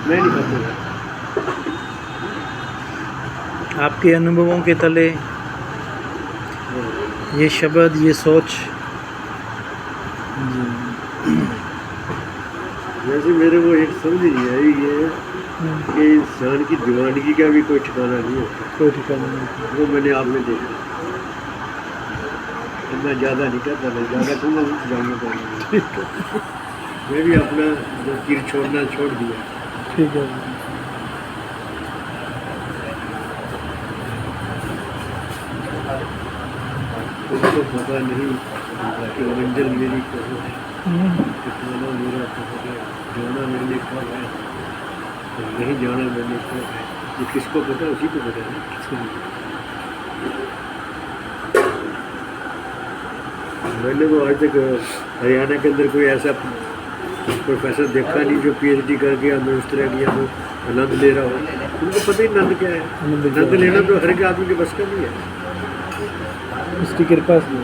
मैं नहीं खाता। आपके अनुभवों के तले ये शब्द, ये सोच। वैसे मेरे को एक समझ नहीं आई ये कि इंसान की दीवानगी का भी कोई ठिकाना नहीं होता। कोई ठिकाना नहीं। वो मैंने आप में देखा। मैं ज़्यादा नहीं कहता, मैं ज़्यादा कहूँगा जाऊँगा पाऊँगा। मैं भी अपना जो तीर छोड़ना छोड़ दिया। ठीक है। उसको पता नहीं कि मंजिल मेरी कहाँ है, ठिकाना मेरा कहाँ है, जाना मैंने कब है, और नहीं जाना मैंने कब है। ये किसको पता, उसी को पता है। किसको नहीं। मैंने तो आज तक हरियाणा के अंदर कोई ऐसा प्रोफेसर देखा नहीं जो पीएचडी करके हमें उस तरह की हमें आनंद ले रहा हो। उनको पता ही आनंद क्या है। आनंद लेना तो हर एक आदमी के बस का नहीं है। उसकी कृपा से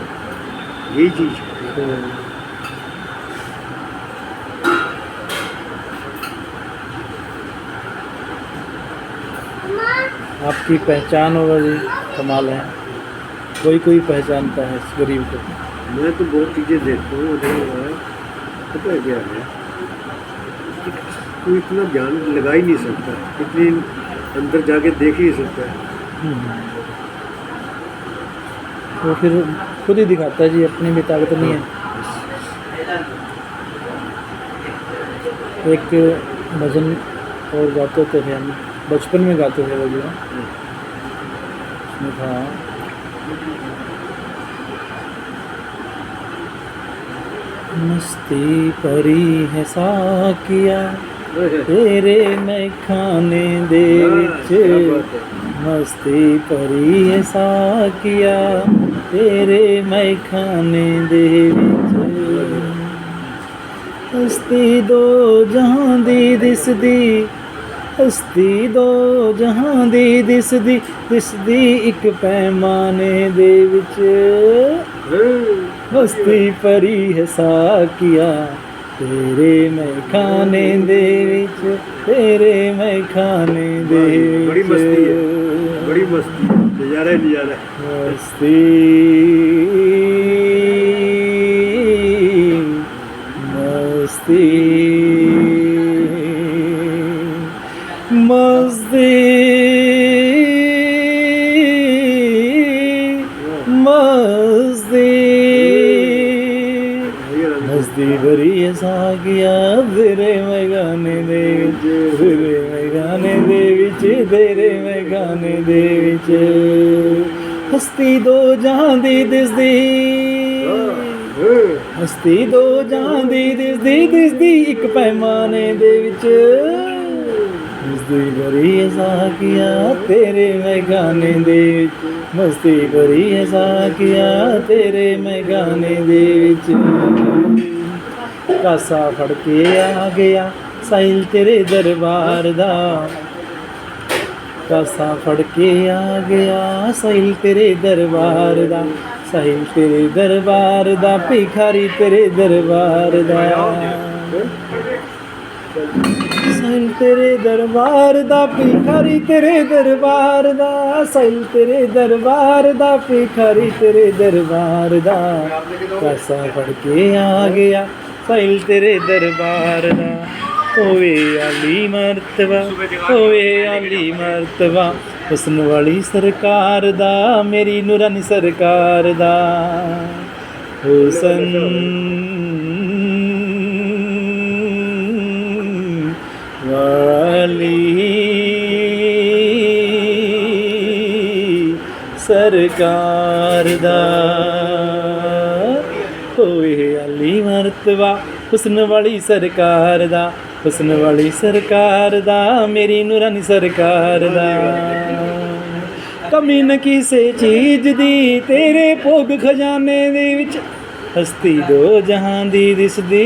यही चीज़ है। आपकी पहचान होगा जी, कमाल है। कोई पहचानता है इस गरीब को। मैं तो बहुत चीज़ें देखता हूँ, पता है क्या है, कोई इतना ध्यान लगा ही नहीं सकता, इतनी अंदर जाके देख ही नहीं सकता है। वो फिर खुद ही दिखाता है जी, अपनी भी ताकत नहीं है। एक भजन और गाते थे हम, बचपन में गाते थे वो जो उसमें था, मस्ती परी है साकिया तेरे मैं खाने दे विच, मस्ती परी है साकिया तेरे मैं खाने दे विच, हस्ती दो जहां दी दिसदी, हस्ती दो जहां दी दिसदी, दिसदी एक पैमाने दे विच, मस्ती परी है साकिया तेरे मैं खाने दे विच, तेरे मैं खाने दे विच। बड़ी मस्ती है, बड़ी मस्ती, नजारा ही नजारा। मस्ती मस्ती मस्ती मस्ती मस्ती भरी है साकिया तेरे मैं गाने दे विच, तेरे मैं गाने दे विच, तेरे मैं गाने दे विच, हस्ती दो जहां दी दिसदी, हस्ती दो जहां दी दिसदी, दिसदी एक पैमाने दे विच, मस्ती भरी है साकिया तेरे मैं गाने दे विच, मस्ती भरी है साकिया तेरे मैं गाने दे विच, कासा फड़ के आ गया साहिल तेरे दरबार दा, कासा फड़ के आ गया साहिल तेरे दरबार दा, साहिल तेरे दरबार दा, भिखारी तेरे दरबार दा, साहिल तेरे दरबार दा, भिखारी तेरे दरबार दा, साहिल तेरे दरबार दा, भिखारी तेरे दरबार दा, कासा फड़ के आ गया साहिल तेरे दरबार दा, होवे आली मर्तबा, होवे आली मर्तबा, हुस्न वाली सरकार दा, मेरी नूरानी सरकार दा, हुस्न वाली सरकार दा, होए अली मर्तबा हुस्न वाली सरकार दा, हुस्न वाली सरकार दा, मेरी नूरानी सरकार दा, कमी न किसे चीज दी तेरे भोग खजाने दे विच, हस्ती दो जहां दी दिसदी,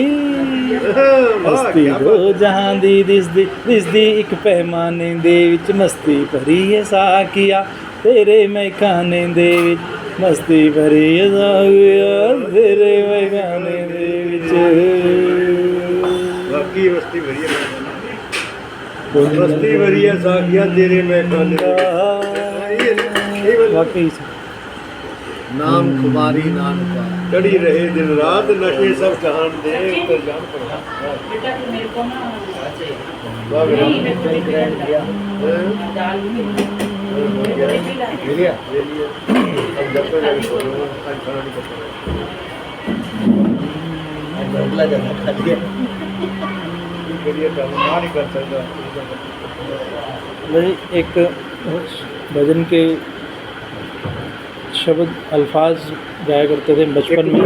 हस्ती दो जहां दी दिसदी, दिसदी एक पैमाने दे विच, मस्ती भरी है साकिया तेरे मैं खाने दे विच, मस्ती भरी है साकिया तेरे मैं खाने दे विच। बाकी मस्ती भरी है। मस्ती भरी है साखिया तेरे मैं खाने वाकई से नाम कुमारी नाम का चढ़ी रहे दिन रात नशे सब जहान दे तो जान पड़ा बेटा तो मेरे को ना वाह बेटा। नहीं, मेरे को नहीं दिया दाल भी ले लिया अब जब तक जाके सो रहा हूँ, आज खाना नहीं करता अगला जगह खा लिया के लिए तो हम ना नहीं कर सकता भाई एक भजन के शब्द अल्फाज गाया करते थे बचपन में।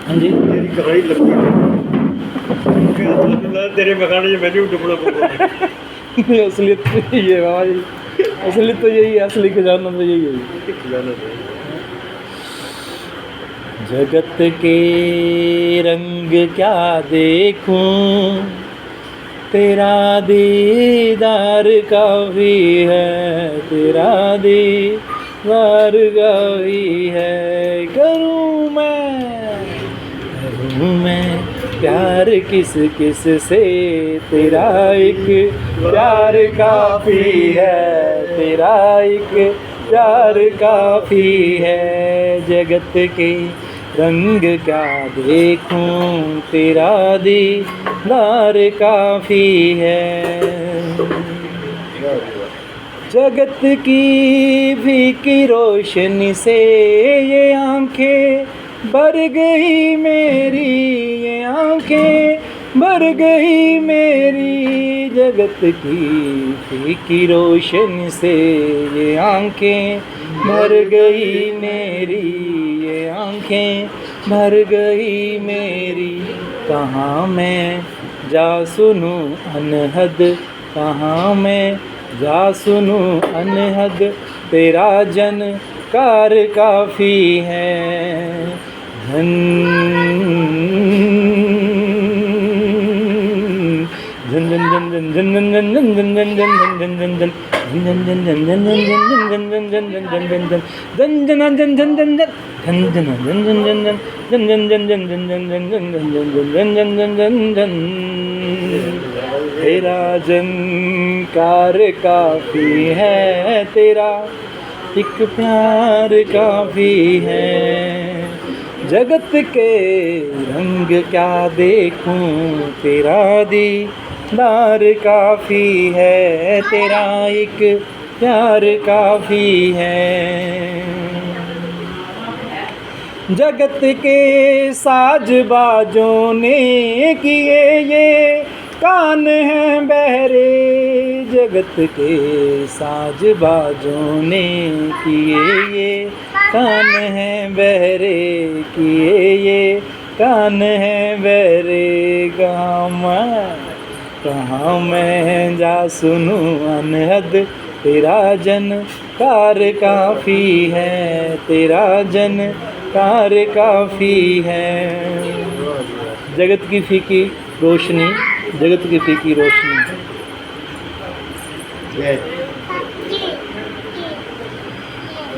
हाँ जी तेरी कहानी लगती है तेरे मकान में मैंने टुकड़ा असलियत तो यही है बाबा जी, असलियत तो यही है, असली खजाना तो यही है। जगत के रंग क्या देखूं, तेरा दीदार काफी है, तेरा दीदार काफी है। करूं मैं प्यार किस किस से, तेरा एक प्यार काफी है, तेरा एक प्यार काफी है। जगत के रंग क्या देखूं, तेरा दीदार काफी है। जगत की फीकी रोशनी से ये आंखें भर गई मेरी, ये आंखें भर गई मेरी। जगत की फीकी रोशनी से ये आंखें भर गई मेरी, ये आंखें भर गई मेरी। कहाँ मैं जा सुनूं अनहद, कहाँ मैं जा सुनूं अनहद, तेरा जनकार काफ़ी है। धन धन धन धन धन धन धन धन धन धन धन धन धन तेरा जनकार काफी है, तेरा एक प्यार काफी है। जगत के रंग क्या देखूं, तेरा दीदार काफी है, तेरा एक प्यार काफी है। जगत के साज बाजों ने किए ये कान हैं बहरे, जगत के साज बाजों ने किए ये कान हैं बहरे, किए ये कान हैं बहरे। कहाँ मैं जा सुनूं अनहद, तेरा जनकार काफ़ी है, तेरा जनकार काफ़ी है। जगत की फीकी रोशनी, जगत की फीकी रोशनी।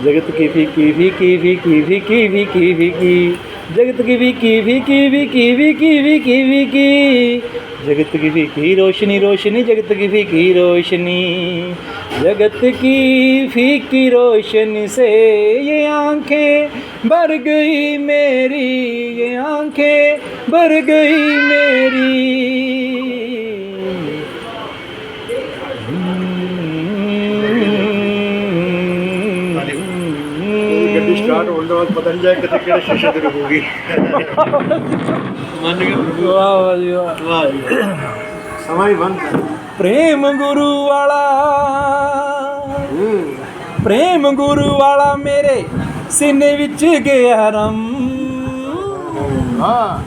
जगत की फीकी फीकी फीकी फीकी फीकी फीकी, जगत की फीकी फीकी फीकी फीकी फीकी फीकी। जगत की फीकी रोशनी रोशनी, जगत की फीकी रोशनी। जगत की फीकी रोशनी से ये आंखें भर गई मेरी, ये आंखें भर गई मेरी। गड्डी स्टार्ट होने के बाद पता नहीं जाए कितने केड़े शीशे ते रुकूगी। मान गए वाह वाह जी वाह। वाह जी समय बंद कर। प्रेम गुरु वाला, प्रेम गुरु वाला मेरे सीने विच गया रम।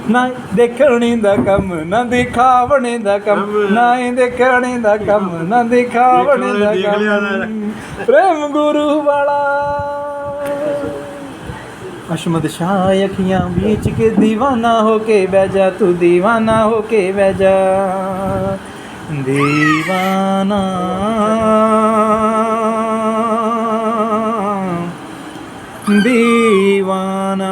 ना देखने दा कम ना दिखावने दा कम, ना देखने दा कम ना दिखावने दा कम। प्रेम गुरु वाला। अशमद शाह अखियां बीच के दीवाना होके बह जा, तू दीवाना होके बह जा। दीवाना दीवाना।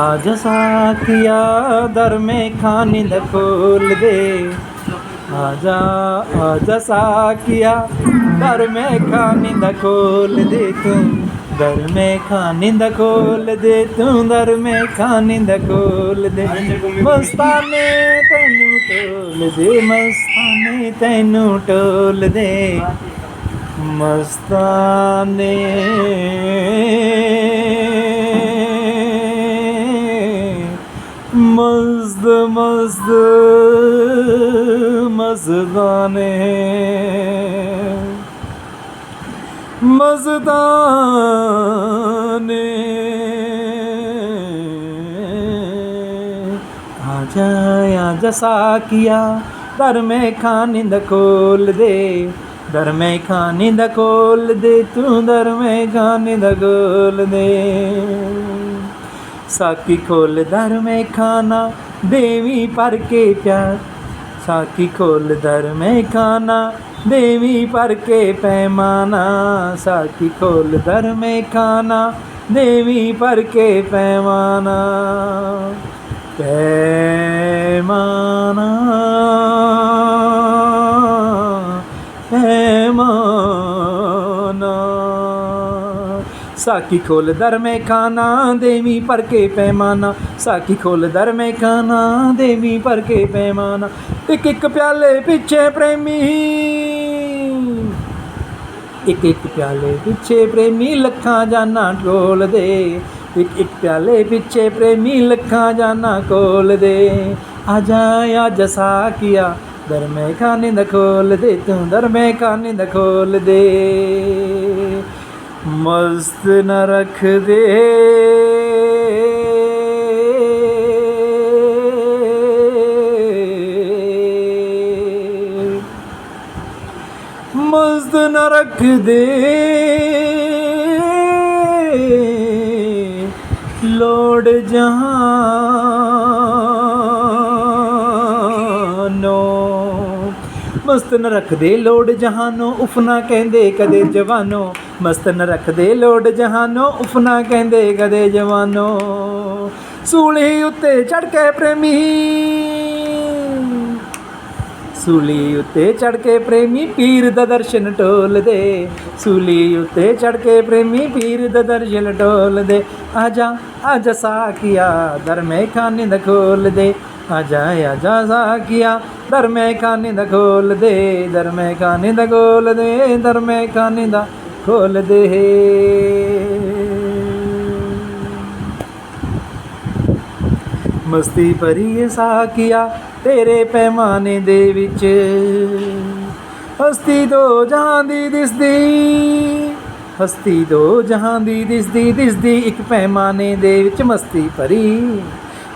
आजा साकिया दर में खाने द खोल दे आजा आजा साकिया दर में खाने द खोल दे तू दर में खाने द खोल दे तू दर में खाने द खोल दे मस्ताने तैनू टोल दे मस्ताने तैनू टोल दे मस्ताने मस्त मस्त मस्ताने मस्ताने आजा आजा साकिया दर में खाने द खोल दे दर में खाने द खोल दे तू दर में खाने द खोल दे साकी खोल दर में खाना देवी पर के प्यार साकी खोल दर में खाना देवी पर के पैमाना साकी खोल दर में खाना देवी पर के पैमाना पैमाना पैमाना साकी खोल दर में खाना देवी पर के पैमाना साकी खोल दर में खाना देवी पर के पैमाना एक एक प्याले पीछे प्रेमी एक एक प्याले पीछे प्रेमी लखा जाना टोल दे एक एक प्याले पीछे प्रेमी लखा जाना खोल दे आजा आजा साकिया दर में खाने द खोल दे तू दर में खाने द खोल दे मस्त न रख दे मस्त न रख दे लोड जहानो मस्त न रख दे लोड जहानो उफ ना कहंदे कदे जवानो मस्त न रख दे लोड जहानो उफ ना कहंदे कदे जवानो सूली उत्ते चढ़ के प्रेमी सूली उत्ते चढ़ के प्रेमी पीर दा दर्शन टोल दे सूली उत्ते चढ़ के प्रेमी पीर दा दर्शन टोल दे आजा आजा साकिया दर में खाने द खोल दे आजा आजा साकिया दर में खाने द खोल दे दर में खाने द खोल दे दर में खाने द खोल दे मस्ती भरी साकिया तेरे पैमाने दे विच हस्ती दो जहां दी दिसदी हस्ती दो जहां दी दिसदी एक पैमाने दे विच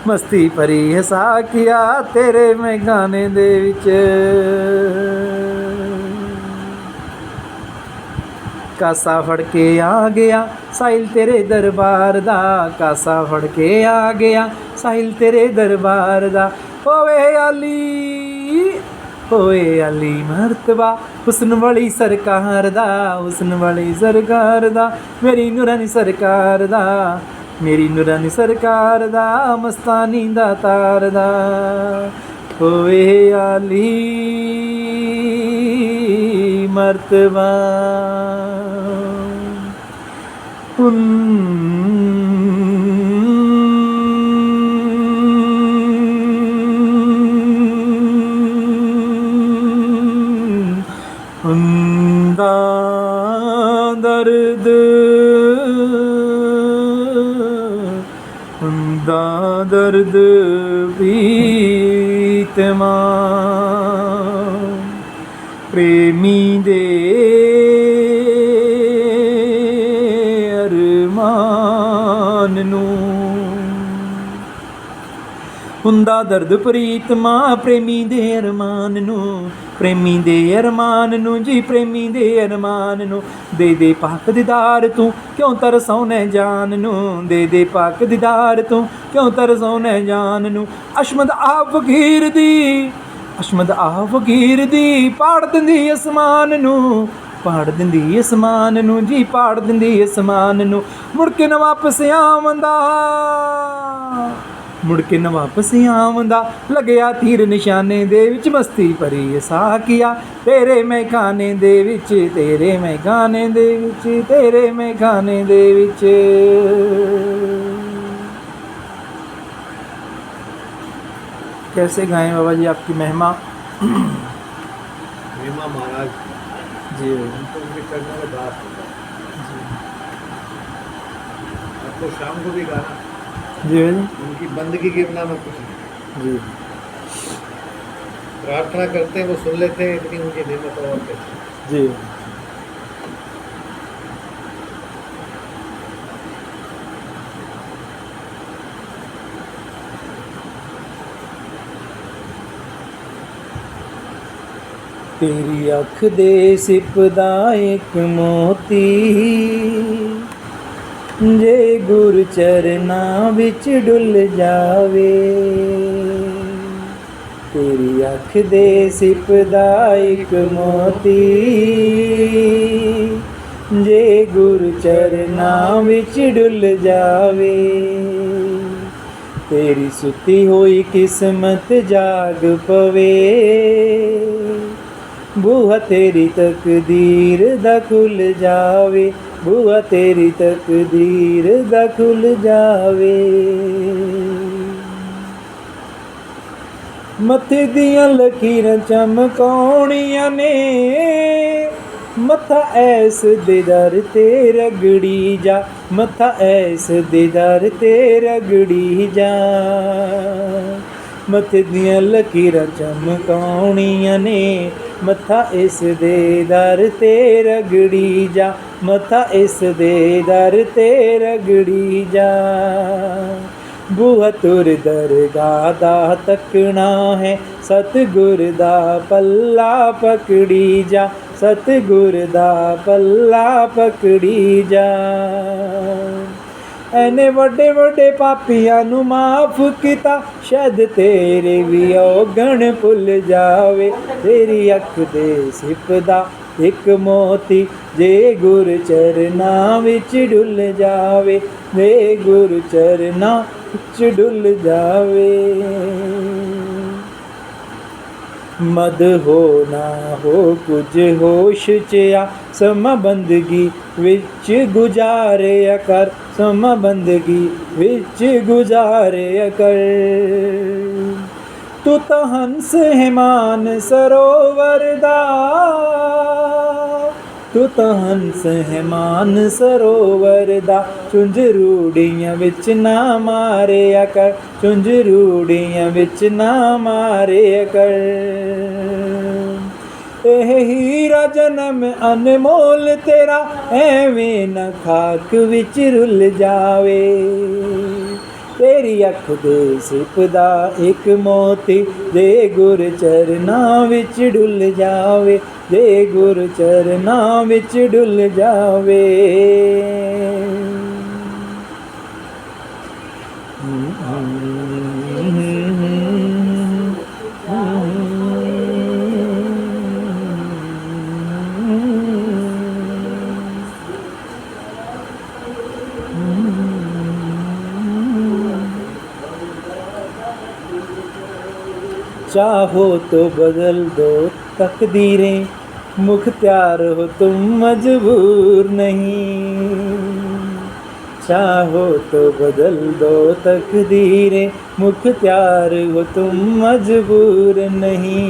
मस्ती भरी है साकिया तेरे मैं गाने दे विच कासा फड़ के आ गया साहिल तेरे दरबार दा कासा फड़ के आ गया साहिल तेरे दरबार दा होवे अली मर्तबा हुस्न वाली सरकार दा हुस्न वाली सरकार दा मेरी नूरानी सरकार दा मेरी नूरानी सरकार दा मस्तानी दा तार दा होवे अली मर्तबा उंदा दर्द उंदा दर्द प्रीतमा प्रेमी दे अरमान नू हुंदा दर्द प्रीतमा प्रेमी दे अरमान नू प्रेमी दे अरमान नू जी प्रेमी दे अरमान नू दे पाक दीदार तू क्यों तरसौने जान नू दे पाक दीदार तू क्यों तरसौने जान नू अशमद आ फकीर दी पाड़ दिंदी असमान नू पाड़ दिंदी असमान नू जी पाड़ दिंदी असमान नू मुड़ के न वापस आवंदा ਮੁੜ ਕੇ ਨਾ ਵਾਪਸ ਆਉਂਦਾ ਲੱਗਿਆ ਤੀਰ ਨਿਸ਼ਾਨੇ ਦੇ ਵਿੱਚ ਮਸਤੀ ਭਰੀ ਸਾਕੀਆ ਤੇਰੇ ਮੈਖਾਨੇ ਦੇ ਵਿੱਚ ਤੇਰੇ ਮੈਖਾਨੇ ਦੇ ਵਿੱਚ ਤੇਰੇ ਮੈਖਾਨੇ ਦੇ ਵਿੱਚ। कैसे गाएं बाबा जी आपकी महिमा? महिमा महाराज जी हमको उनके चरणों में दास होता है। आपको शाम को भी गाना, जी जी उनकी बंदगी के बिना में कुछ नहीं। जी प्रार्थना करते हैं वो सुन लेते हैं, इतनी उनकी नियमत और कैसे। जी तेरी अख दे सिपदा एक मोती जे गुर चरना विच डुल जावे। तेरी अख दे सिपदा एक मोती जे गुर चरना विच डुल जावे। तेरी सुती हुई किस्मत जाग पवे बूहा तेरी तकदीर दा खुल जावे। बूहा तेरी तकदीर दा खुल जावे। मथे दियां लकीरां चमकाउणियां ने मथा ऐस दे दर ते रगड़ी जा। मथा ऐस दे दर ते रगड़ी जा। मथे दियां लकीरां चमकाउणियां ने मथा इस दे दर ते रगड़ी जा। मथा इस दे दर ते रगड़ी जा। बूहा तुर दरगाह दा तकना है सतगुर दा पल्ला पकड़ी जा। सतगुर दा पल्ला पकड़ी जा। एने वड्डे वड्डे पापियां नू माफ किता शायद तेरे भी औगण भुल जावे। तेरी अख दे सिपदा एक मोती जे गुर चरना विच डुल जावे। जे गुर चरना विच डुल जावे। मद हो ना हो कुछ होश चिया समा बंदगी विच गुजारे कर। समा बंदगी विच गुजारे कर। तू तो हंस हिमान सरोवर दा। तू तो हंस हिमान सरोवर दा। चुंझ रूड़ियां विच ना मारे कर। चुंझ रूड़ियां विच ना मारे कर। एह हीरा जन्म अनमोल तेरा एवें न खाक विच रुल जावे। तेरी अख दे सिपदा एक मोती जे गुर चरना विच डुल जावे। जे गुर चरना विच डुल जावे। चाहो तो बदल दो तकदीरें मुख्तियार हो तुम मजबूर नहीं। चाहो तो बदल दो तकदीरें मुख्तियार हो तुम मजबूर नहीं।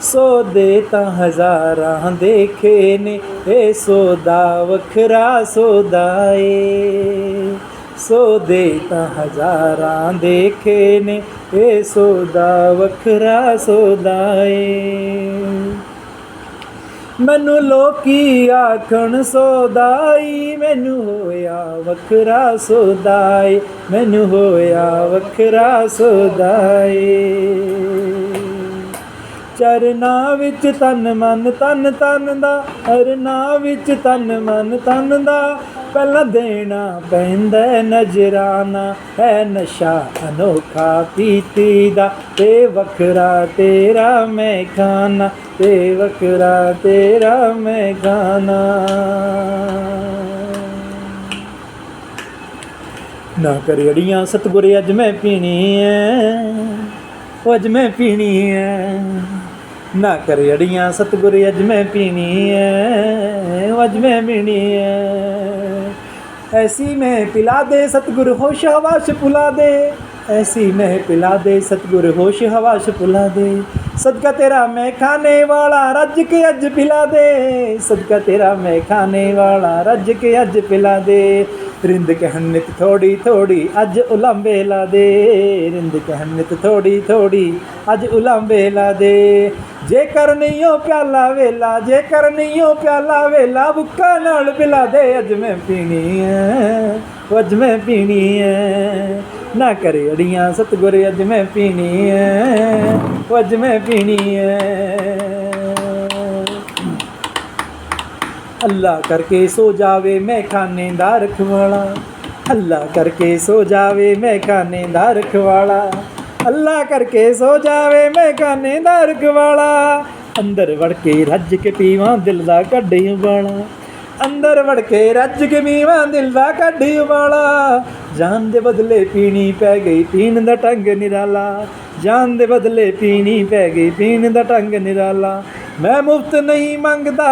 सौदे तां हज़ारां देखे ने ए सौदा वखरा सौदा ए। सौदे तां हज़ारां देखे ने ए सौदा वखरा सौदा ए। मैनू लोकी आखण सौदाई मैनू होया वखरा सौदाई। मैनू होया वखरा सौदाई। चरना विच तन मन तन तन दा। अरना विच तन मन तन दा। पहला देना पैंदा नजराना है नशा अनोखा पीती दा। ते वखरा तेरा मैं खाना। ते वखरा तेरा मैं खाना। ना कर अड़ियाँ सतगुर अज मैं पीनी है, अज मैं पीनी है। ना कर अड़ियाँ सतगुर अज मैं पीनी है, अज मैं पीनी है। ऐसी मैं पिला दे सतगुर होश हवाश पुला दे, ऐसी मैं पिला दे सतगुर होश हवाश पुला दे। सदका तेरा मैं खाने वाला रज के अज पिला दे, सदका तेरा मैं खाने वाला रज के अज पिला दे। रिंद कहन नित थोड़ी थोड़ी अज उलांबे ला दे, रिंद कहन नित थोड़ी थोड़ी अज उलांबे ला दे। जे कर नहीं हो प्याला वेला, जे कर नहीं हो प्याला वेला, बुक्का नाल पिला दे अज मैं पीनी है, अज मैं पीनी है। ना करे अड़ियाँ सतगुर अज मैं पीनी है, अज मैं पीनी है। अल्लाह करके सो जावे मैं खाने दा रखवाला, अल्लाह करके सो जावे मैं खाने दा रखवाला, अल्लाह करके सो जावे मैं खाने दा रखवाला। अंदर वड़ के रज के पीवा दिल दा कड्डी वाला, अंदर वड़ के रज के पीवा दिल दा कड्डी वाला। जान दे बदले पीनी पै गई पीन दा ढंग निराला, जान दे बदले पीनी पै गई पीन दा ढंग निराला। मैं मुफ्त नहीं मंगदा,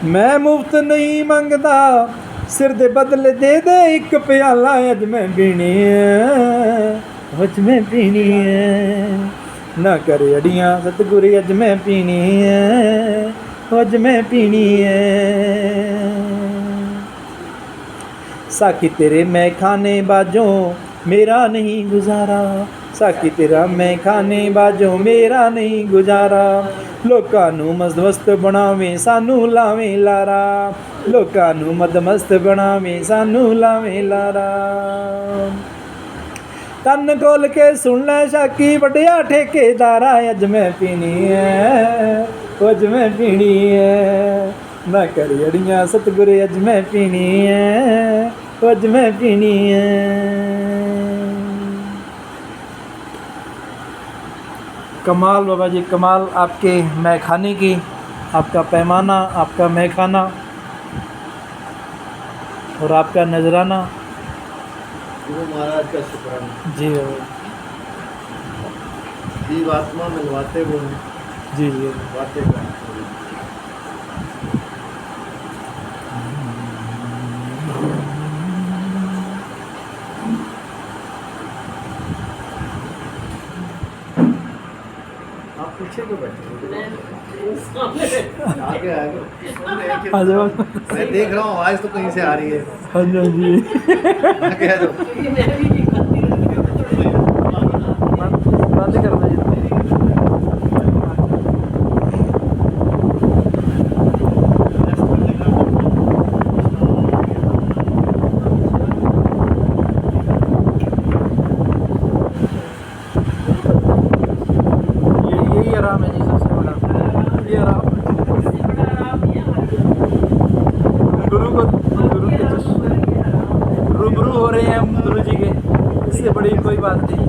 मैं मुफ्त नहीं मंगदा, सिर दे बदले दे दे एक प्याला अज मैं पीनी है, अज मैं पीनी है। ना कर अड़ियाँ सतगुर अज मैं पीनी है, अज मैं पीनी है। साकी तेरे मैं खाने बाजों मेरा नहीं गुजारा, साकी तेरा मैं खाने बाजों मेरा नहीं गुजारा। लोकां नूं मदमस्त बनावे सानू लावे लारा, लोकां नूं मदमस्त बनावे सानू लावे लारा। तन खोल के सुन ले शाकी वड्डिया ठेकेदारा, अज मैं पीनी है, अज मैं पीनी है। ना कर अड़ियाँ सतगुर अज मैं पीनी है, अज मैं पीनी है। कमाल बाबा जी कमाल, आपके मैखाने की, आपका पैमाना, आपका मैखाना और आपका नजराना। गुरु महाराज का शुक्राना। जी बाबा जीवात्मा मिलवाते वो हैं, जी जी बातें करते हैं। आप पीछे क्यों बैठे आगे आगे आ जाओ। मैं देख रहा हूँ आवाज तो कहीं से आ रही है। हाँ जी आगे आ जाओ। बातें करना है। यही आराम है जी, सबसे बड़ा ये आराम। गुरु को गुरु के रूबरू हो रहे हैं हम गुरु जी के, इससे बड़ी कोई बात नहीं।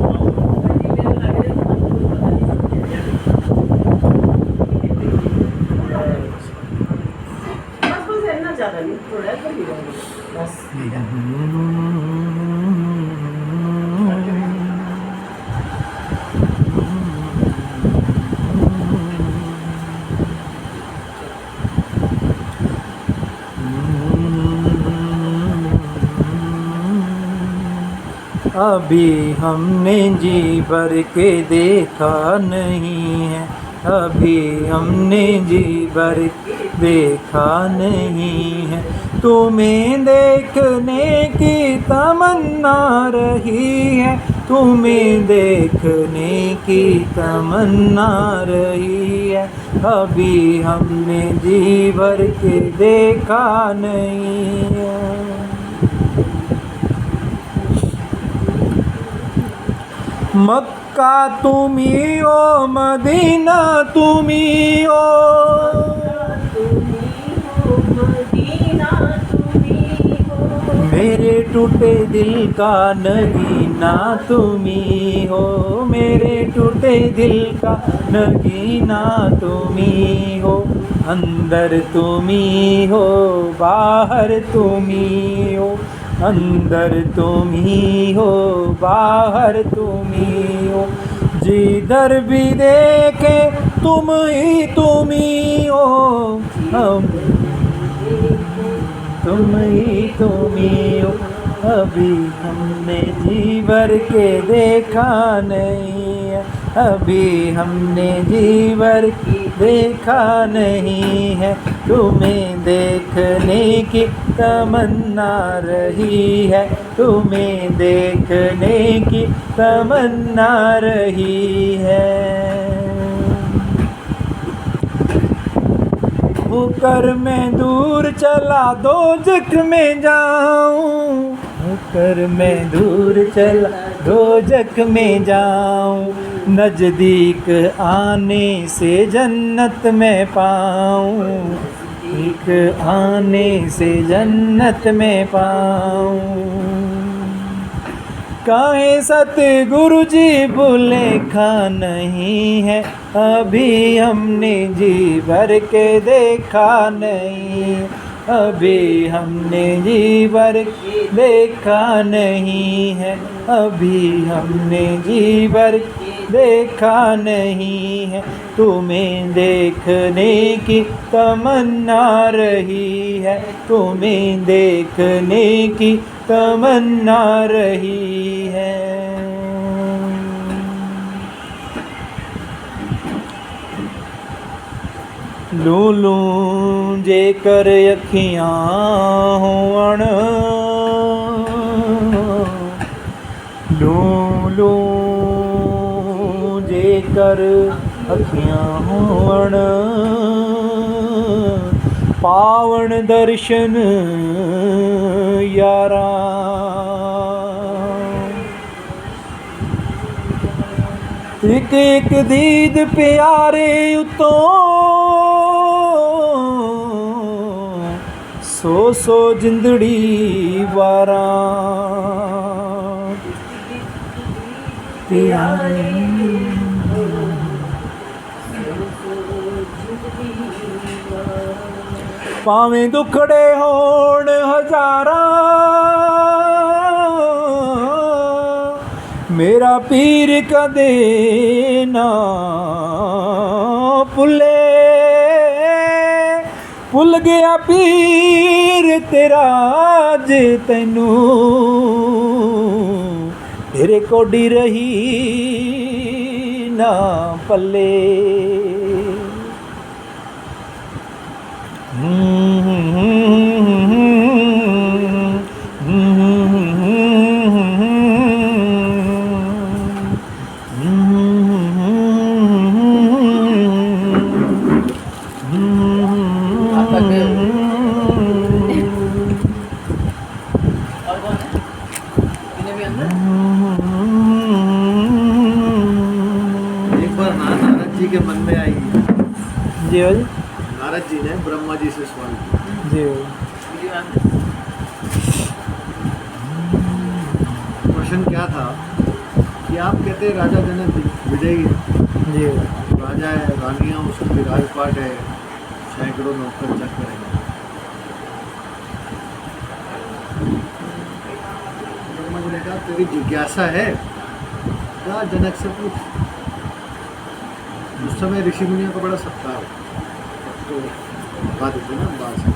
अभी हमने जी भर के देखा नहीं है, अभी हमने जी भर के देखा नहीं है। तुम्हें देखने की तमन्ना रही है, तुम्हें देखने की तमन्ना रही है। अभी हमने जी भर के देखा नहीं है। मक्का तुम्ही हो, मदीना तुम्ही हो, मेरे टूटे दिल का नगीना तुम्ही हो, मेरे टूटे दिल का नगीना तुम्ही हो। अंदर तुम ही हो बाहर तुम ही हो, अंदर तुम ही हो बाहर तुम ही हो, जिधर भी देखे तुम ही हो, हम तुम ही हो। अभी हमने जी भर के देखा नहीं है, अभी हमने जी भर के देखा नहीं है, तुम्हें देखने की तमन्ना रही है, तुम्हें देखने की तमन्ना रही है। होकर मैं दूर चला दोजख में जाऊं, होकर मैं दूर चला दोजख में जाऊं, नजदीक आने से जन्नत में पाऊं, एक आने से जन्नत में पाऊं। काहे सतगुरु जी भूलेखा नहीं है, अभी हमने जी भर के देखा नहीं, अभी हमने जी भर के देखा नहीं है, अभी हमने जी भर के देखा नहीं है, तुम्हें देखने की तमन्ना रही है, तुम्हें देखने की तमन्ना रही है। लूलू जे कर अखियां होवण, लूलू जे कर अखियां होवण, पावण दर्शन यारा, एक एक दीद प्यारे उतों, सो सो जिंदड़ी वारा प्यारे। भावें दुखड़े होण हजारा, मेरा पीर कदे ना भुले, भुल गया पीर तेरा जे तैनू, तेरे कोडी रही ना पल्ले। एक बार नारद जी के मन में आई, जी भाई, नारद जी ने ब्रह्मा जी से सवाल किया। जी क्वेश्चन क्या था कि आप कहते हैं राजा जनक विजयी जी राजा है, रानियाँ उसके भी राजपाट है, सैकड़ों नौकर चाकर है। ब्रह्मा जी ने कहा तेरी जिज्ञासा है क्या, जनक से पूछ। उस समय ऋषि मुनियों का बड़ा सत्कार हो, तो बात होती ना बात से।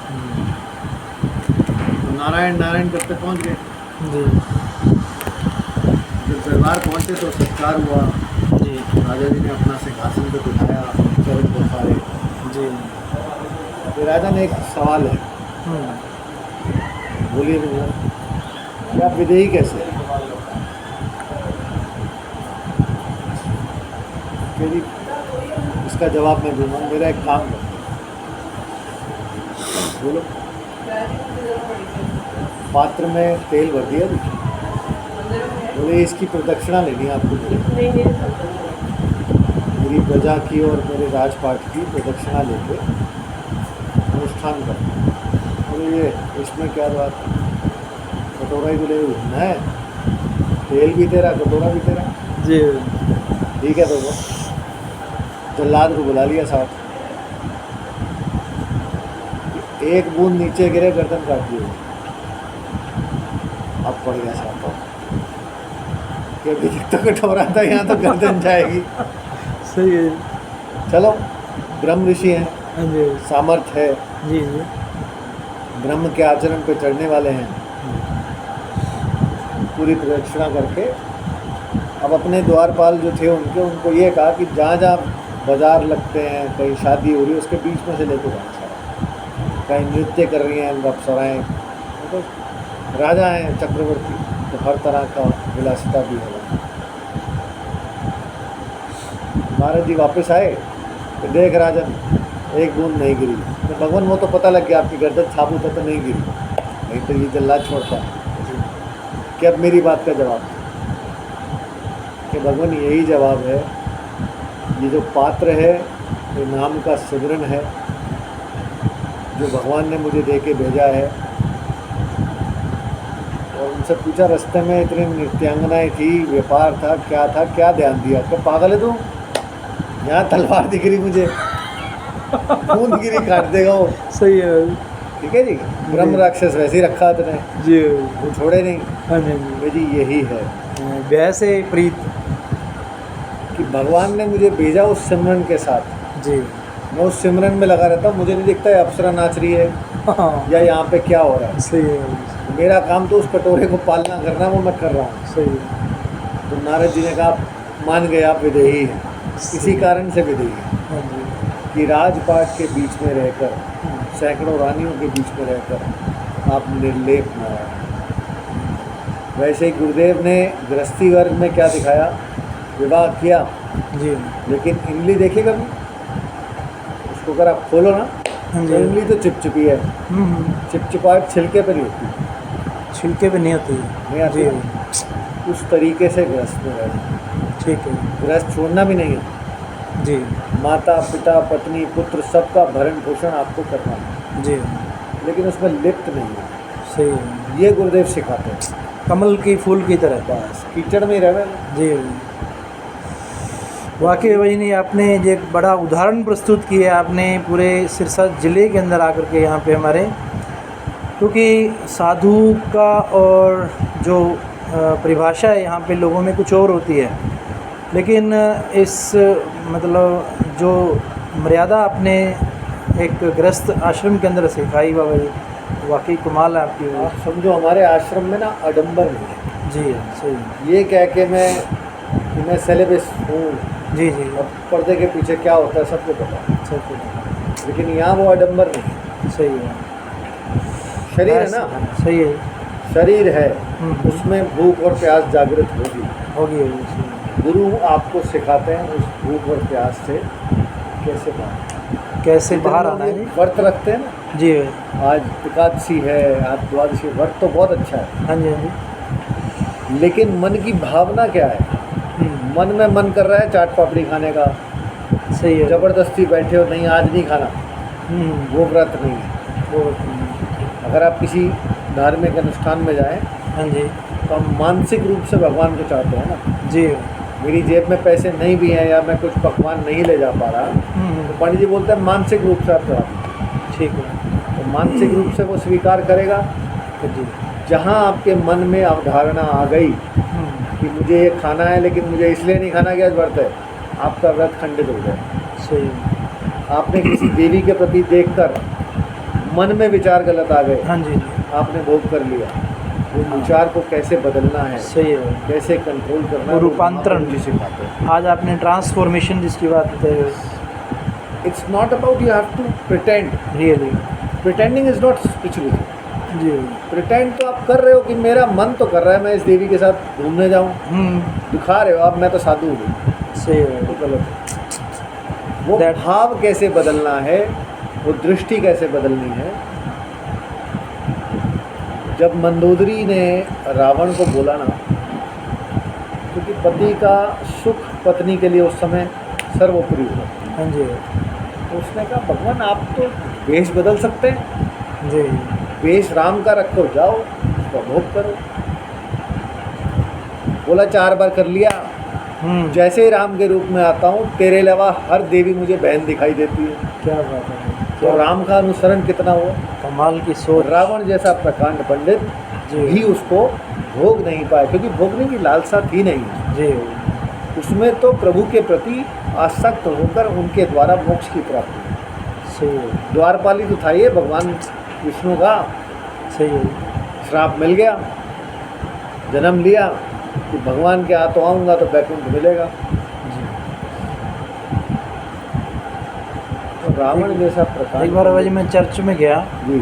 तो नारायण नारायण करते पहुंच गए। जी जब दरबार पहुंचे तो सत्कार हुआ, जी राजा जी ने अपना सिंहासन पे बिठाया, चरण पसारे। जी। तो राजा ने एक सवाल है, बोलिए भैया कि आप विदेही कैसे? कि इसका जवाब मैं दूंगा, मेरा एक काम कर, बोलो। पात्र में तेल भर दिया, बोले इसकी प्रदक्षिणा लेनी है आपको, मेरी प्रजा की और मेरे राजपाट की प्रदक्षिणा लेके अनुष्ठान करना। बोले ये इसमें क्या बात, कटोरा ही तो ले उठना है, तेल भी तेरा कटोरा भी तेरा। जी ठीक है, तो वो जल्लाद को बुला लिया साथ। एक बूंद नीचे गिरे गर्दन काट दी। अब पड़ गया साफ कि अभी तो कटोरा था, यहाँ तो गर्दन जाएगी। सही है। चलो, ब्रह्म ऋषि हैं, हाँ जी सामर्थ्य है, जी जी। ब्रह्म के आचरण पे चढ़ने वाले हैं, पूरी प्रदक्षिणा करके अब अपने द्वारपाल जो थे उनको ये कहा कि जहाँ जहाँ बाजार लगते हैं, कहीं शादी हो रही है, उसके बीच में से लेके जाना सारा। कहीं नृत्य कर रही हैं अप्सराएँ, तो राजा हैं चक्रवर्ती, तो हर तरह का विलासिता भी है। महाराज जी वापस आए तो देख राजन एक बूंद नहीं गिरी। तो भगवान वो तो पता लग गया आपकी गर्दन साबुत है तो नहीं गिरी, नहीं तो ये जल्लाद छोड़ता। कि अब मेरी बात का जवाब कि भगवान यही जवाब है, ये जो पात्र है ये नाम का सिमरन है जो भगवान ने मुझे दे के भेजा है। और उनसे पूछा रास्ते में इतनी नृत्यांगनाएँ थी, व्यापार था, क्या ध्यान दिया? तो पागल है तू, यहाँ तलवार दिख रही मुझे, बूंद गिरी काट देगा वो। सही है। ठीक है जी, ब्रह्म राक्षस वैसे ही रखा तुमने, जी वो छोड़े नहीं। हाँ जी जी यही है वैसे प्रीत कि भगवान ने मुझे भेजा उस सिमरन के साथ। जी। मैं उस सिमरन में लगा रहता हूँ, मुझे नहीं दिखता है अप्सरा नाच रही है हाँ या यहाँ पे क्या हो रहा है। सही है। मेरा काम तो उस कटोरे को पालना करना, वो मैं कर रहा हूँ। सही है। तो नारद जी ने कहा मान गए आप विदेही हैं, इसी कारण से विदेही हैं हाँ जी कि राजपाट के बीच में रहकर, सैकड़ों रानियों के बीच में रहकर आप निर्लेप न आए। वैसे ही गुरुदेव ने गृहस्थी वर्ग में क्या दिखाया, विवाह किया, जी। लेकिन इमली देखे कभी? उसको अगर आप खोलो ना हाँ तो जी। इमली तो चिपचिपी है, चिपचिपाहट छिलके पर नहीं होती, छिलके पे नहीं होती नहीं आती जी। है। उस तरीके से गृहस्थ में रहना, ठीक है गृहस्थ छोड़ना भी नहीं है। जी माता पिता पत्नी पुत्र सबका भरण पोषण आपको करना है, जी। लेकिन उसमें लिप्त नहीं है। सही है। ये गुरुदेव सिखाते हैं। कमल की फूल की तरह। बस कीचड़ में ही रहे। जी वाकई वही नहीं, आपने एक बड़ा उदाहरण प्रस्तुत किया आपने पूरे सिरसा ज़िले के अंदर आकर के यहाँ पे हमारे, क्योंकि साधु का और जो परिभाषा है यहाँ पे लोगों में कुछ और होती है, लेकिन इस मतलब जो मर्यादा आपने एक गृहस्थ आश्रम के अंदर सिखाई बाबा जी, वाकई कमाल है आपकी। आप समझो हमारे आश्रम में ना आडंबर नहीं है। जी सही। ये कह के मैं सेलिब्स हूँ, जी जी अब पर्दे के पीछे क्या होता है सबको पता है, सही लेकिन यहाँ वो आडंबर नहीं है। सही है। शरीर है ना, सही है। शरीर है, उसमें भूख और प्यास जागृत होगी। होगी गुरु आपको सिखाते हैं उस भूख और प्यास से कैसे बाहर आना है। व्रत रखते हैं ना जी आज एकादशी है, आज द्वादशी, व्रत तो बहुत अच्छा है, हाँ जी हाँ जी। लेकिन मन की भावना क्या है? मन में मन कर रहा है चाट पापड़ी खाने का, सही है। जबरदस्ती बैठे हो, नहीं आज नहीं खाना, वो व्रत नहीं है। वो अगर आप किसी धार्मिक अनुष्ठान में जाएं हाँ जी तो हम मानसिक रूप से भगवान को चाहते हैं ना। जी। मेरी जेब में पैसे नहीं भी हैं या मैं कुछ पकवान नहीं ले जा पा रहा, तो पंडित जी बोलते हैं मानसिक रूप से आप चढ़ा। ठीक है। तो मानसिक रूप से वो स्वीकार करेगा। जी। जहाँ आपके मन में अवधारणा आ गई कि मुझे ये खाना है लेकिन मुझे इसलिए नहीं खाना कि आज व्रत है, आपका व्रत खंडित हो गया। सही। आपने किसी देवी के प्रति देखकर मन में विचार गलत आ गए, हाँ जी आपने भोग कर लिया। वो विचार को कैसे बदलना है, सही है। कैसे कंट्रोल करना वो है, रूपांतरण जी सिखाते हैं। आज आपने ट्रांसफॉर्मेशन जिसकी बात बताई, it's not about you have to pretend, really pretending is not spirituality. जी। प्रिटेंड तो आप कर रहे हो कि मेरा मन तो कर रहा है मैं इस देवी के साथ घूमने जाऊँ, दिखा रहे हो आप मैं तो साधु हूँ, सही है। तो गलत है। वो That- भाव कैसे बदलना है, वो दृष्टि कैसे बदलनी है। जब मंदोदरी ने रावण को बोला ना, क्योंकि पति का सुख पत्नी के लिए उस समय सर्वोपरि हुआ, हाँ जी तो उसने कहा भगवान आप तो वेश बदल सकते हैं, जी। वेश राम का रखो, जाओ उसका भोग करो। बोला 4 बार कर लिया, जैसे ही राम के रूप में आता हूँ तेरे अलावा हर देवी मुझे बहन दिखाई देती है। क्या बात है। तो राम का अनुसरण कितना हुआ। कमाल की सोच। रावण जैसा प्रकांड पंडित जी। भी उसको भोग नहीं पाए, क्योंकि भोगने की लालसा थी नहीं जी उसमें। तो प्रभु के प्रति आसक्त होकर उनके द्वारा मोक्ष की प्राप्ति। सही है, द्वारपाली तो था ये भगवान विष्णु का, सही है। श्राप मिल गया, जन्म लिया कि भगवान के हाथों आऊँगा तो बैकुंठ मिलेगा। जी। तो रावण जैसा प्रकांड एक बार बाबा जी मैं चर्च में गया, जी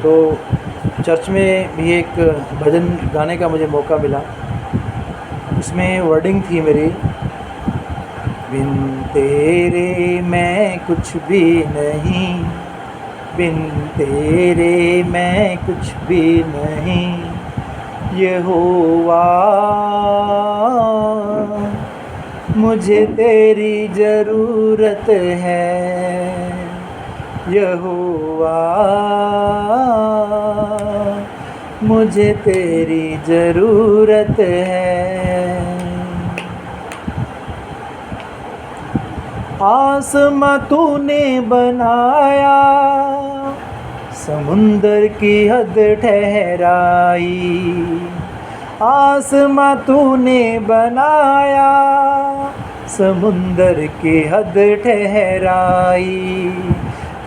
तो चर्च में भी एक भजन गाने का मुझे मौका मिला। उसमें वर्डिंग थी मेरी, बिन तेरे मैं कुछ भी नहीं, बिन तेरे मैं कुछ भी नहीं, यहोवा मुझे तेरी ज़रूरत है, यहोवा मुझे तेरी ज़रूरत है। आसमां तूने बनाया, समुंदर की हद ठहराई, आसमां तूने बनाया, समुंदर की हद ठहराई,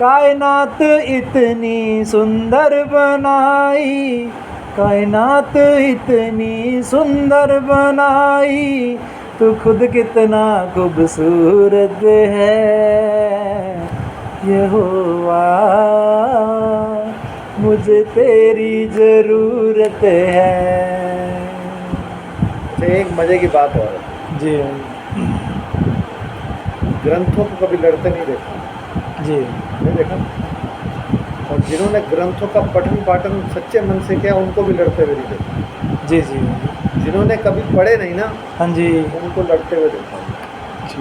कायनात इतनी सुंदर बनाई, कायनात इतनी सुंदर बनाई, तू खुद कितना खूबसूरत है, यहोवा मुझे तेरी ज़रूरत है। अच्छा, एक मज़े की बात और है, जी ग्रंथों को कभी लड़ते नहीं देखा, जी नहीं देखा। और जिन्होंने ग्रंथों का पठन पाठन सच्चे मन से किया उनको भी लड़ते हुए नहीं देखा। जी जी जिन्होंने कभी पढ़े नहीं ना हाँ जी, उनको लड़ते हुए देखा।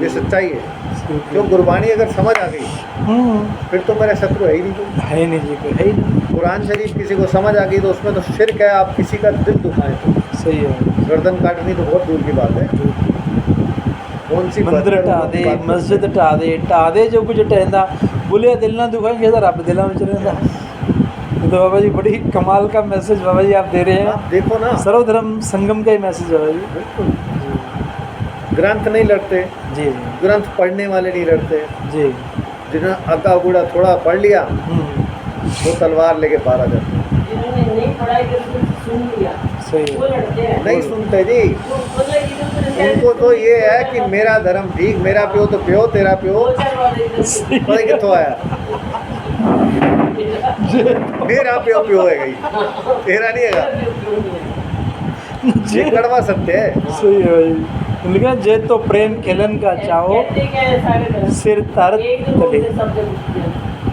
ये सच्चाई है। जो गुरबानी अगर समझ आ गई फिर तो मेरा शत्रु है ही नहीं कोई। है नहीं जी, कोई है ही नहीं। कुरान शरीफ किसी को समझ आ गई तो उसमें तो शिर्क है, आप किसी का दिल दुखाएं तो। सही है। गर्दन काटनी तो बहुत दूर की बात है। कौन सी मंदिर ढा दे, मस्जिद ढा दे जो कुछ टहंदा, बोले दिल ना दुखाएंगे तो रब दिलों में चलेंदा। तो बाबा जी बड़ी कमाल का मैसेज बाबा जी आप दे रहे हैं। आप देखो ना, सर्वधर्म संगम का ही मैसेज है बाबा जी। बिल्कुल। ग्रंथ नहीं लड़ते, जी ग्रंथ पढ़ने वाले नहीं लड़ते। जी जिन्होंने अका गुड़ा थोड़ा पढ़ लिया वो तलवार लेके पार आ जाते हैं। जिन्होंने नहीं पढ़ाई करके सुन लिया सही वो है। लड़ते हैं। नहीं सुनते जी, वो मतलब इधर उधर उनको तो ये है कि मेरा धर्म ठीक, मेरा प्यो तो प्यो, तेरा प्यो दो चार बार इधर से पता कितों आया, मेरा प्यो प्यो है गई, तेरा नहीं है। ये कड़वा सत्य है। सही है भाई। लिखा जे तो प्रेम खेलन का चाहो, कहते क्या है सारे धर्म सिर तारत एक रूप तले। से सब जगह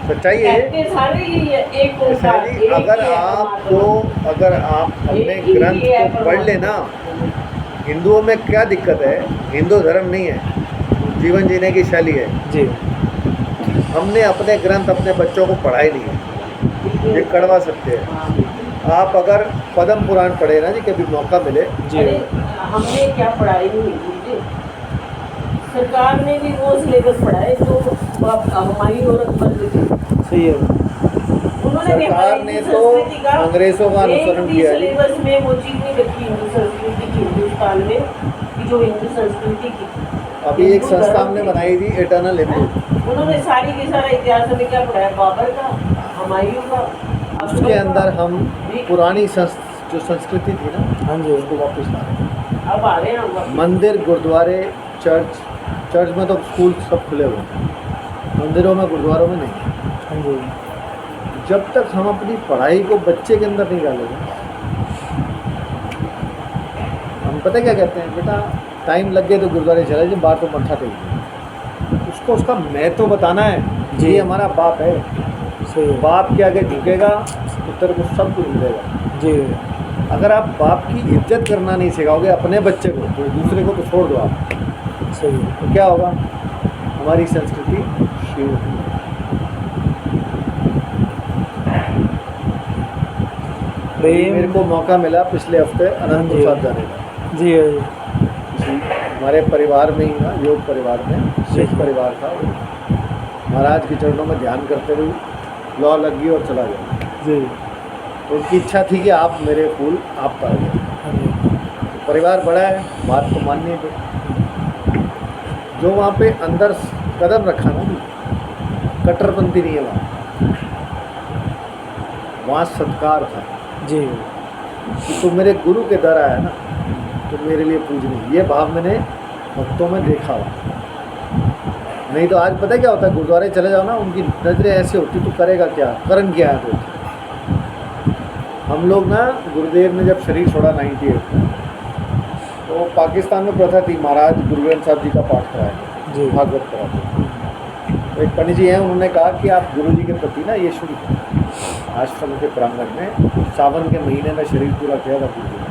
सच्चाई है। कहते सारे ही है, एक ऐसा ओंकार, जी, एक अगर ही है आपको परमात्मा। अगर आप अपने एक ही ग्रंथ है को पढ़ लेना, हिंदुओं में क्या दिक्कत है, हिंदू धर्म नहीं है, जीवन जीने की शैली है। जी हमने अपने ग्रंथ अपने बच्चों को पढ़ाए नहीं है, ये कड़वा सत्य है। हाँ। आप अगर पद्म पुराण पढ़े ना जी, कभी मौका मिले, जी अरे हमने क्या पढ़ाई नहीं मुझे, सरकार ने भी वो सिलेबस पढ़ाए जो हमारी औरत बन गई। सही है। उन्होंने भी सरकार हमारी ने हिंदू तो संस्कृति का अंग्रेजों का एक अनुसरण भी किया है। सिलेबस में वो चीज नहीं रखी हिंदू संस्कृति की, हिंदुस्तान में कि जो हिंदू संस्कृति की अभी एक हिंदू संस्था धर्म हमने की। बनाई थी, इटर्नल हिंदू। उन्होंने सारी की सारा इतिहास में क्या पढ़ाया, बाबर का, हुमायूं का, उसके अंदर हम पुरानी जो संस्कृति थी ना हाँ जी उसको वापस ला रहे हैं। अब आ रहे हैं हम वापस। मंदिर, गुरुद्वारे, चर्च में तो स्कूल सब खुले हुए हैं, मंदिरों में गुरुद्वारों में नहीं। हाँ जी जब तक हम अपनी पढ़ाई को बच्चे के अंदर नहीं डालेंगे, हम पता क्या कहते हैं, बेटा टाइम लग गया तो गुरुद्वारे चले जाए, बाहर तो मत्था टेक, उसको उसका महत्व बताना है। जी। ये हमारा बाप है, सही है। बाप के आगे झुकेगा तो तेरे को सब कुछ मिलेगा। जी अगर आप बाप की इज्जत करना नहीं सिखाओगे अपने बच्चे को, तो दूसरे को तो छोड़ दो आप, सही है। तो क्या होगा, हमारी संस्कृति क्षीण होगी। मेरे प्रेम। को मौका मिला पिछले हफ्ते अनंतपुर जी। साहब जाने का, जी हमारे परिवार में ही ना, योग परिवार में सिख परिवार था, महाराज के चरणों में ध्यान करते हुए लॉ लग गई और चला गया। जी। तो उनकी इच्छा थी कि आप मेरे फूल आप पाए गए। हाँ जी। परिवार बड़ा है, बात तो माननी पे जो वहाँ पे अंदर कदम रखा ना, कट्टरपंथी नहीं है वहाँ सत्कार था जी। कि तू मेरे गुरु के दर आया ना, तो मेरे लिए पूजनीय, ये भाव मैंने भक्तों में देखा हुआ। नहीं तो आज पता है क्या होता है, गुरुद्वारे चले जाओ ना, उनकी नजरें ऐसी होती, तू करेगा क्या, कर्म क्या है तो। हम लोग ना, गुरुदेव ने जब शरीर छोड़ा 98 में, तो पाकिस्तान में प्रथा थी महाराज गुरु ग्रंथ साहब जी का पाठ कराए, जी। भागवत कराते। तो एक पंडित जी हैं, उन्होंने कहा कि आप गुरु जी के प्रति ना ये शुरू करें। आश्रम के प्रांगण में सावन के महीने में शरीर पूरा किया था गुरु जी ने।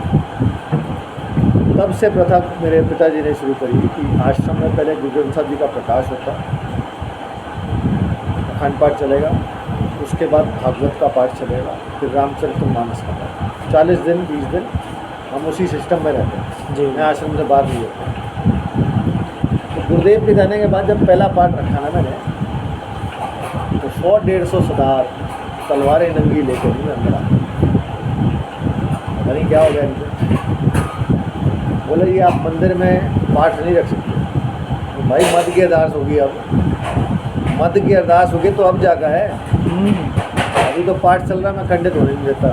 तब से प्रथा मेरे पिताजी ने शुरू करी कि आश्रम में पहले गुरु ग्रंथ साहब जी का प्रकाश होता, अखंड पाठ चलेगा, उसके बाद भागवत का पाठ चलेगा, फिर रामचरितमानस का पाठ। 40 दिन 20 दिन हम उसी सिस्टम में रहते हैं जी। मैं आश्रम से बाहर नहीं होता। तो गुरुदेव के जाने के बाद जब पहला पाठ रखा ना मैंने, तो 100-150 सरदार तलवारें नंगी लेकर मैं अंदर आ, पता नहीं क्या हो गया इनको। बोले ये आप मंदिर में पाठ नहीं रख सकते। तो भाई मद की अरदास होगी, अब मद की अरदास होगी तो अब जाकर है, अभी तो पाठ चल रहा, मैं खंडित होने नहीं देता।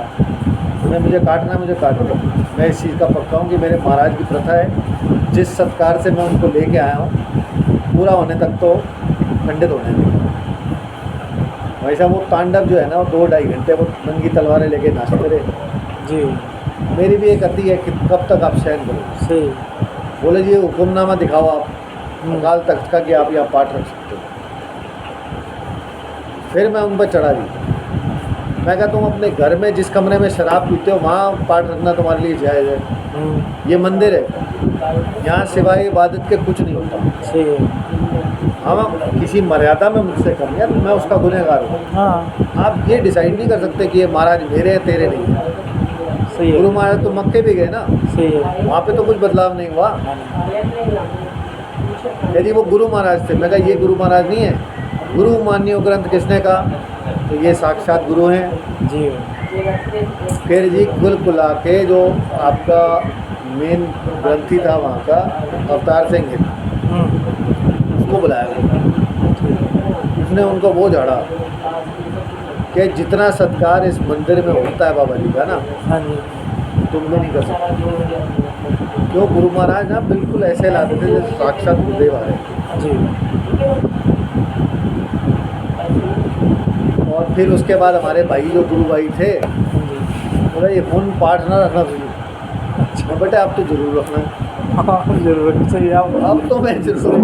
उन्हें मुझे काटना, मुझे काटना। मैं इस चीज़ का पक्का हूँ कि मेरे महाराज की प्रथा है, जिस सत्कार से मैं उनको लेके आया हूँ, पूरा होने तक तो खंडित होने नहीं। वैसा वो तांडव जो है ना, वो 2-2.5 घंटे वो नंगी तलवारें लेके नाचते रहे। जी। मेरी भी एक अति है कि कब तक आप सहन करोगे। सही। बोले जी हुक्मनामा दिखाओ आप अकाल तख्त का कि आप यहाँ पाठ रख सकते हो। फिर मैं उन पर चढ़ा दी, मैं कहा तुम अपने घर में जिस कमरे में शराब पीते हो वहाँ पाठ रखना तुम्हारे लिए जायज़ है। ये मंदिर है, यहाँ सिवाय इबादत के कुछ नहीं होता। सही है। हम किसी मर्यादा में मुझसे कर लिया तो मैं उसका गुनहगार हूँ। हाँ। आप ये डिसाइड नहीं कर सकते कि ये महाराज मेरे हैं तेरे नहीं है। सही है। गुरु महाराज तो मक्के भी गए ना, सही है। वहाँ पे तो कुछ बदलाव नहीं हुआ। यदि वो गुरु महाराज थे, मैं कहा ये गुरु महाराज नहीं है। गुरु मान्यो ग्रंथ किसने कहा, तो ये साक्षात गुरु हैं जी। फिर जी कुल कुला के जो आपका मेन ग्रंथी था वहाँ का अवतार सिंह है, उसको बुलाया गया। उसने उनको वो झाड़ा कि जितना सत्कार इस मंदिर में होता है बाबा जी का ना, हाँ जी। तुम लोग नहीं कर सकते। क्यों, गुरु महाराज ना बिल्कुल ऐसे लाते थे जैसे साक्षात गुरुदेव आ रहे। जी। और फिर उसके बाद हमारे भाई जो गुरु भाई थे, बोला ये फोन पाठ ना रखना तुझे। अच्छा बेटे आप तो जरूर रखना। हाँ जरूर। सही है। अब तो मैं जरूर,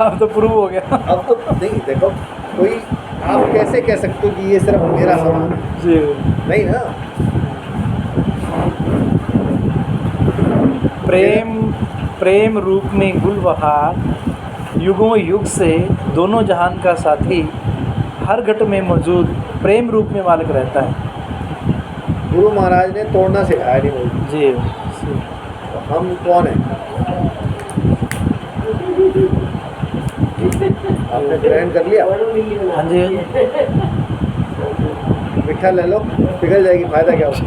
अब तो प्रूव हो गया। अब तो नहीं, देखो कोई आप कैसे कह सकते हो कि ये सिर्फ मेरा सामान है, जी। नहीं ना। प्रेम रूप में गुलबहार, युगों युग से दोनों जहान का साथी, हर घट में मौजूद प्रेम रूप में मालिक रहता है। गुरु महाराज ने तोड़ना सिखाया नहीं मुझे। जी। तो हम कौन हैं? आपने ग्रहण कर लिया, हाँ जी। मिठा ले लो, पिघल जाएगी, फायदा क्या होगा।